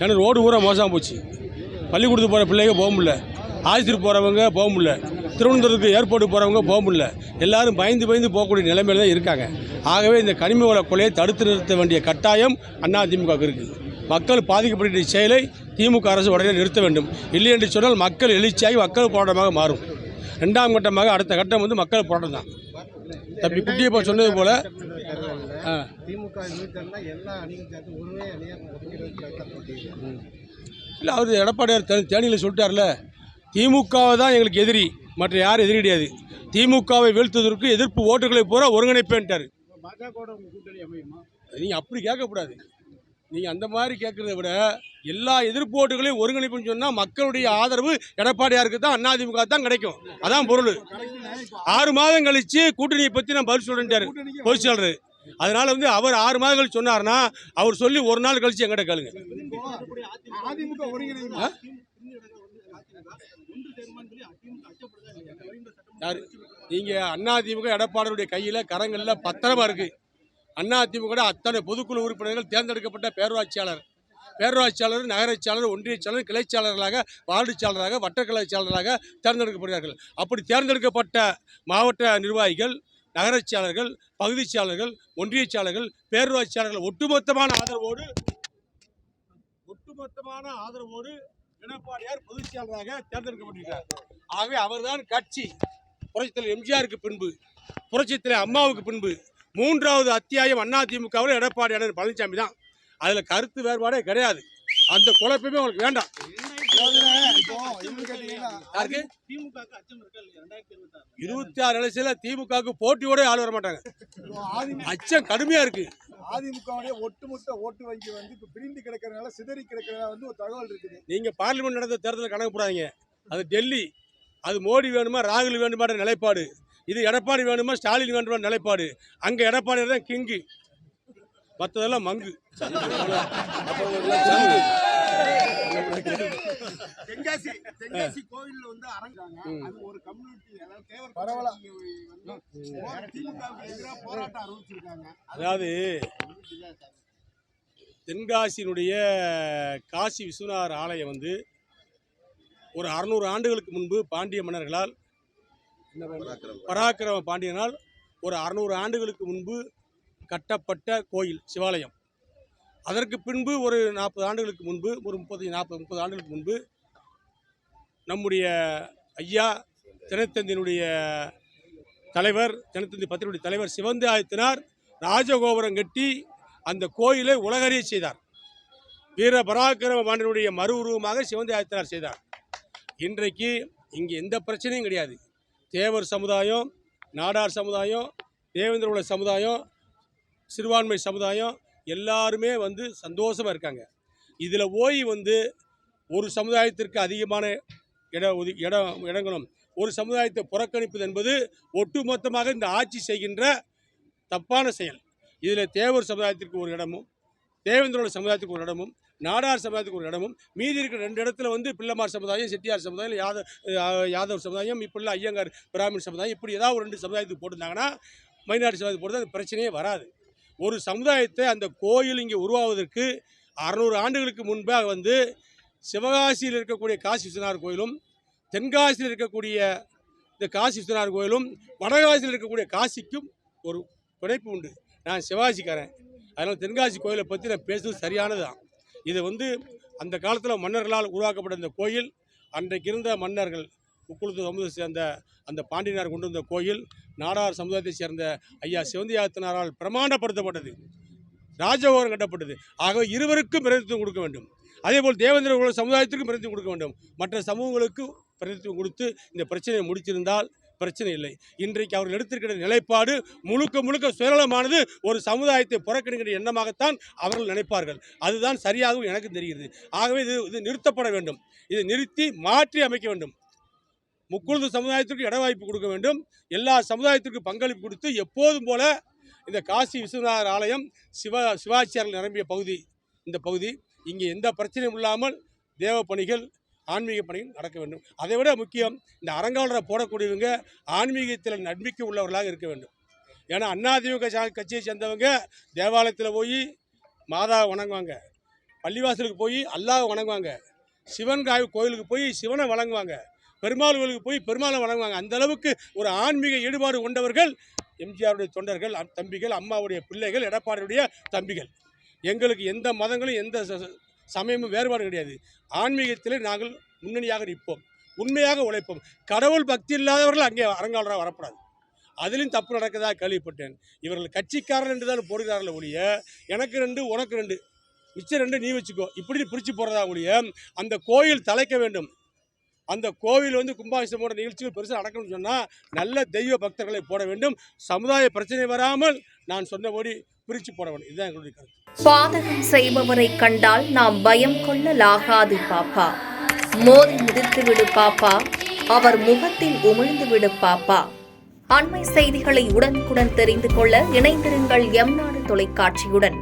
ஏன்னா ரோடு பூரா மோசமாக போச்சு. பள்ளிக்கூடத்துக்கு போகிற பிள்ளைங்க போக முடியல, ஆஸ்பத்திரிக்கு போகிறவங்க போக முடியல, திருவனந்தபுரத்துக்கு ஏர்போர்ட்டுக்கு போகிறவங்க போக முடியல. எல்லாரும் பயந்து போகக்கூடிய நிலைமையில தான் இருக்காங்க. ஆகவே இந்த கனிம வள கொலையை தடுத்து நிறுத்த வேண்டிய கட்டாயம் அதிமுகவுக்கு இருக்குது. மக்கள் பாதிக்கப்பட்ட செயலை திமுக அரசு உடனே நிறுத்த வேண்டும். இல்லை என்று சொன்னால் மக்கள் எழுச்சியாகி மக்கள் போராட்டமாக மாறும். ரெண்டாம் கட்டமாக அடுத்த கட்டம் மக்கள் போராட்டம் தான். தம்பி குட்டியப்பா சொன்னது போல இல்லை, அவர் எடப்பாடியார் தேனியில் சொல்லிட்டார்ல, திமுகவை தான் எங்களுக்கு எதிரி, மற்ற யாரும் எதிரி கிடையாது. திமுகவை வீழ்த்துவதற்கு எதிர்ப்பு ஓட்டுகளை பூரா ஒருங்கிணைப்பேன்ட்டார். நீங்கள் அப்படி கேட்கக்கூடாது. நீங்கள் அந்த மாதிரி கேட்குறத விட எல்லா எதிர்ப்பு ஓட்டுகளையும் ஒருங்கிணைப்புன்னு சொன்னால் மக்களுடைய ஆதரவு எடப்பாடியாருக்கு தான், அதிமுக தான் கிடைக்கும். அதான் பொருள். 6 மாதம் கழித்து கூட்டணியை பற்றி நான் பதில் சொல்லிட்டார் பொதுச் செயலர். அதனால அவர் 6 மாதம் கழிச்சு சொன்னார்னா அவர் சொல்லி ஒரு நாள் கழிச்சு எங்கிட்ட கேளுங்க. யாரு நீங்கள்? அதிமுக எடப்பாடியுடைய கையில் கரங்களில் பத்திரமா இருக்கு. அதிமுக அத்தனை பொதுக்குழு உறுப்பினர்கள் தேர்ந்தெடுக்கப்பட்ட பேரூராட்சியாளர், நகராட்சியாளர், ஒன்றியச்சாளர், கிளைச்சாளர்களாக, வார்டு செயலராக, வட்டக்கிளை செயலராக தேர்ந்தெடுக்கப்படுகிறார்கள். அப்படி தேர்ந்தெடுக்கப்பட்ட மாவட்ட நிர்வாகிகள், நகராட்சியாளர்கள், பகுதி செயலாளர்கள், ஒன்றியச்சாளர்கள், பேரூராட்சியாளர்கள் ஒட்டுமொத்தமான ஆதரவோடு எடப்பாடியார் பொதுச் செயலராக தேர்ந்தெடுக்கப்பட்டிருக்கிறார். ஆகவே அவர்தான் கட்சி. புரட்சித்தலைவர் எம்ஜிஆருக்கு பின்பு, புரட்சித்தலைவர் அம்மாவுக்கு பின்பு 3வது அத்தியாயம் அதிமுகவில் எடப்பாடியார் பழனிசாமி தான். அதில் கருத்து வேறுபாடே கிடையாது. அந்த குழப்பமே உங்களுக்கு வேண்டாம். 26 எலெக்ஷன்ல திமுகவுக்கு போட்டியோட ஆள் வர மாட்டாங்க. அச்சம் கடுமையா இருக்கு. அதிமுகவுடைய ஒட்டுமொத்த ஓட்டு வங்கி பிரிந்து கிடக்கிறதுனால, சிதறி கிடக்கிறதுனால ஒரு தகவல் இருக்குது. நீங்க பார்லிமெண்ட் நடந்த தேர்தலில் கணக்கு போடாதீங்க. அது டெல்லி. அது மோடி வேணுமா, ராகுல் வேணுமான்ற நிலைப்பாடு. இது எடப்பாடி வேணுமா, ஸ்டாலின் வேணுமா நிலைப்பாடு. அங்க எடப்பாடி தான் கிங்கு, மற்றதெல்லாம் மங்கு. தென்காசி கோவில்ல அது ஒரு கம்யூனிட்டி, போராட்டம் அறிவிச்சிருக்காங்க. அதாவது தென்காசியினுடைய காசி விஸ்வநாதர் ஆலயம் ஒரு 600 ஆண்டுகளுக்கு முன்பு பாண்டிய மன்னர்களால், பராக்கிரம பாண்டியனால் ஒரு 600 ஆண்டுகளுக்கு முன்பு கட்டப்பட்ட கோயில், சிவாலயம். அதற்கு பின்பு ஒரு 40 ஆண்டுகளுக்கு முன்பு, ஒரு 30 ஆண்டுகளுக்கு முன்பு நம்முடைய ஐயா தினத்தந்தியினுடைய தலைவர், தினத்தந்தி பத்திரிகையுடைய தலைவர் சிவந்தி ஆதித்தனார் ராஜகோபுரம் கட்டி அந்த கோயிலை உலகறிய செய்தார். வீர பராக்கிரம பாண்டியனுடைய மறு உருவமாக சிவந்தி ஆதித்தனார் செய்தார். இன்றைக்கு இங்கே எந்த பிரச்சனையும் கிடையாது. தேவர் சமுதாயம், நாடார் சமுதாயம், தேவேந்திர குல சமுதாயம், சிறுபான்மை சமுதாயம் எல்லாருமே சந்தோஷமாக இருக்காங்க. இதில் போய் ஒரு சமுதாயத்திற்கு அதிகமான இடங்களும் ஒரு சமுதாயத்தை புறக்கணிப்பது என்பது ஒட்டுமொத்தமாக இந்த ஆட்சி செய்கின்ற தப்பான செயல். இதில் தேவர் சமுதாயத்திற்கு ஒரு இடமும், தேவேந்திர சமுதாயத்துக்கு ஒரு இடமும், நாடார் சமுதாயத்துக்கு ஒரு இடமும், மீதி இருக்கிற 2 இடத்துல பிள்ளைமார் சமுதாயம், செட்டியார் சமுதாயம், யாதவ் சமுதாயம், இப்படிலாம் ஐயங்கார் பிராமின் சமுதாயம், இப்படி ஏதாவது ஒரு 2 சமுதாயத்துக்கு போட்டிருந்தாங்கன்னா, மைனாரிட்டி சமுதாயத்துக்கு போட்டு அந்த பிரச்சனையே வராது. ஒரு சமுதாயத்தை அந்த கோயில் இங்கே உருவாவதற்கு 600 ஆண்டுகளுக்கு முன்பாக சிவகாசியில் இருக்கக்கூடிய காசி விஸ்வநாதர் கோயிலும், தென்காசியில் இருக்கக்கூடிய இந்த காசி விஸ்வநாதர் கோயிலும், வடகாசியில் இருக்கக்கூடிய காசிக்கும் ஒரு பிணைப்பு உண்டு. நான் சிவகாசிக்காரன், அதனால் தென்காசி கோயிலை பற்றி நான் பேசுவது சரியானது தான். இது அந்த காலத்தில் மன்னர்களால் உருவாக்கப்பட்ட இந்த கோயில், அன்றைக்கு இருந்த மன்னர்கள் முக்குளத்து சமூகத்தை சேர்ந்த அந்த பாண்டியனார் கொண்டு வந்த கோயில், நாடார் சமுதாயத்தை சேர்ந்த ஐயா சிவந்தி ஆதித்தனாரால் பிரமாண்டப்படுத்தப்பட்டது, ராஜகோபுரம் கட்டப்பட்டது. ஆக இருவருக்கும் பிரதிநிதித்துவம் கொடுக்க வேண்டும். அதேபோல் தேவேந்திர குல சமுதாயத்திற்கும் பிரதிநிதித்துவம் கொடுக்க வேண்டும். மற்ற சமூகங்களுக்கு பிரதிநிதித்துவம் கொடுத்து இந்த பிரச்சனையை முடிச்சிருந்தால் பிரச்சனை இல்லை. இன்றைக்கு அவர்கள் எடுத்திருக்கிற நிலைப்பாடு முழுக்க சுயநலமானது. ஒரு சமுதாயத்தை புறக்கணிக்கிற எண்ணமாகத்தான் அவர்கள் நினைப்பார்கள். அதுதான் சரியாகவும் எனக்கு தெரிகிறது. ஆகவே இது நிறுத்தப்பட வேண்டும். இதை நிறுத்தி மாற்றி அமைக்க வேண்டும். முக்குழுது சமுதாயத்திற்கு இட வாய்ப்பு கொடுக்க வேண்டும். எல்லா சமுதாயத்திற்கும் பங்களிப்பு கொடுத்து எப்போதும் போல இந்த காசி விஸ்வநாதர் ஆலயம் சிவாச்சாரியர்கள் நிரம்பிய பகுதி, இந்த பகுதி இங்கே எந்த பிரச்சனையும் இல்லாமல் தேவ பணிகள், ஆன்மீக பணிகள் நடக்க வேண்டும். அதை விட முக்கியம், இந்த அரங்காவலரை போடக்கூடியவங்க ஆன்மீகத்தில் நம்பிக்கை உள்ளவர்களாக இருக்க வேண்டும். ஏன்னா அதிமுக கட்சியை சேர்ந்தவங்க தேவாலயத்தில் போய் மாதா வணங்குவாங்க, பள்ளிவாசலுக்கு போய் அல்லாஹ்வை வணங்குவாங்க, சிவன் கோயிலுக்கு போய் சிவனை வணங்குவாங்க, பெருமாள் கோயிலுக்கு போய் பெருமாளை வணங்குவாங்க. அந்த அளவுக்கு ஒரு ஆன்மீக ஈடுபாடு கொண்டவர்கள் எம்ஜிஆருடைய தொண்டர்கள், தம்பிகள், அம்மாவுடைய பிள்ளைகள், எடப்பாடியுடைய தம்பிகள். எங்களுக்கு எந்த மதங்களும் எந்த சமயமும் வேறுபாடு கிடையாது. ஆன்மீகத்தில் நாங்கள் முன்னணியாக நிற்போம், உண்மையாக உழைப்போம். கடவுள் பக்தி இல்லாதவர்கள் அங்கே அரங்காவலராக வரக்கூடாது. அதிலும் தப்பு நடக்கதாக கேள்விப்பட்டேன். இவர்கள் கட்சிக்காரர் என்று தான் போடுகிறார்கள் ஒழிய எனக்கு 2 உனக்கு 2 மிச்சம் 2 நீ வச்சுக்கோ இப்படி பிரித்து போடுறதா ஒழிய அந்த கோயில் தலைக்க வேண்டும். அந்த கோவில் கும்பாபிஷேகம் போன்ற நிகழ்ச்சிகள் பெருசாக நடக்கணும்னு சொன்னால் நல்ல தெய்வ பக்தர்களை போட வேண்டும். சமுதாய பிரச்சனை வராமல் நான் சொன்னபடி பிரித்து போட வேண்டும். இதுதான் எங்களுடைய கருத்து. பாதகம் செய்பவரை கண்டால் நாம் பயம் கொள்ளலாகாது பாப்பா. மோதி மிதித்து விடு பாப்பா, அவர் முகத்தில் உமிழ்ந்து விடு பாப்பா. அண்மை செய்திகளை உடனுக்குடன் தெரிந்து கொள்ள இணைந்திருங்கள் எம் நாடு தொலைக்காட்சியுடன்.